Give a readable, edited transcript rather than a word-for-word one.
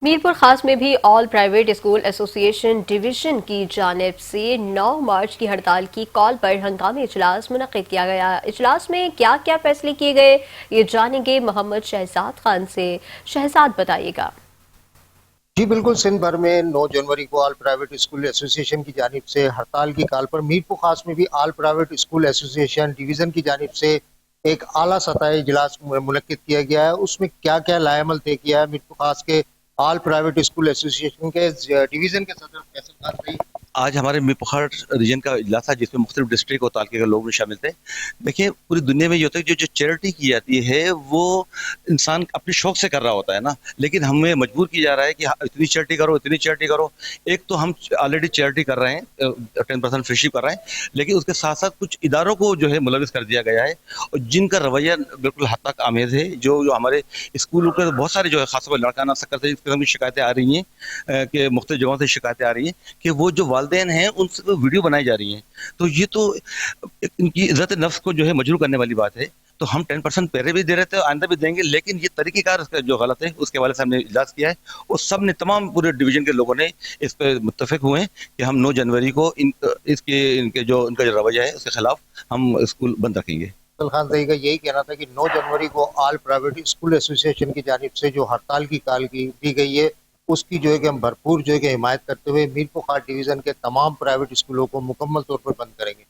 मीरपुर खास में भी all private school association division की जानिब से 9 मार्च की हड़ताल की कॉल पर हंगामी इजलास मुनक्किद किया गया। इजलास में क्या क्या फैसले किए गए, ये जानेंगे मोहम्मद शहजाद खान से। शहजाद, बताइएगा। जी बिल्कुल, सिंध भर में 9 जनवरी को ऑल प्राइवेट स्कूल एसोसिएशन की जानिब से हड़ताल की कॉल पर मीरपुर खास में भी all private school association division की जानिब से एक आला सतही इजलास मुनक्किद किया गया है। उसमें क्या क्या लाएमल तय किया है, मीरपुर खास के ऑल प्राइवेट स्कूल एसोसिएशन के डिवीज़न के सदर फैसल खान भाई। आज हमारे मीरपुर रीजन का इजलास था जिसमें मुख्तलिफ डिस्ट्रिक्ट और तालुके के लोग भी शामिल थे। देखिए, पूरी दुनिया में ये होता है कि जो चैरिटी की जाती है वो इंसान अपने शौक से कर रहा होता है ना, लेकिन हमें मजबूर किया जा रहा है कि इतनी चैरिटी करो, इतनी चैरिटी करो। एक तो हम ऑलरेडी चैरिटी कर रहे हैं, 10% फ्रीशिप कर रहे हैं, लेकिन उसके साथ साथ कुछ इदारों को जो है मुलविस कर दिया गया है और जिनका रवैया बिल्कुल हद तक आमेज है। जो हमारे स्कूलों के बहुत सारे जो है खासतौर पर लड़काना सक्कर से इस किस्म की शिकायतें आ रही हैं कि मुख्तलिफ जगहों से शिकायतें आ रही हैं कि वो जो वालिदैन हैं उनसे तो वीडियो बनाई जा रही हैं। तो ये तो इनकी इज्जत नफ्स को जो है मजरूह करने वाली बात है। तो हम 10% पहले भी दे रहे थे, आइंदा भी देंगे, लेकिन ये तरीक़ेकार इसका जो गलत है उसके वाले से हमने इजलास किया है और सब ने, तमाम पूरे डिवीजन के लोगों ने इस पर मुत्तफिक हुए हैं कि हम 9 जनवरी को इनका जो रवैया है उसके खिलाफ हम स्कूल बंद रखेंगे। फैसल खान भाई का यही कहना था कि 9 जनवरी को ऑल प्राइवेट स्कूल एसोसिएशन की जानिब से जो हड़ताल की कॉल की दी गई है उसकी जो है कि हम भरपूर जो है कि हिमायत करते हुए मीरपुर खास डिवीज़न के तमाम प्राइवेट स्कूलों को मुकम्मल तौर पर बंद करेंगे।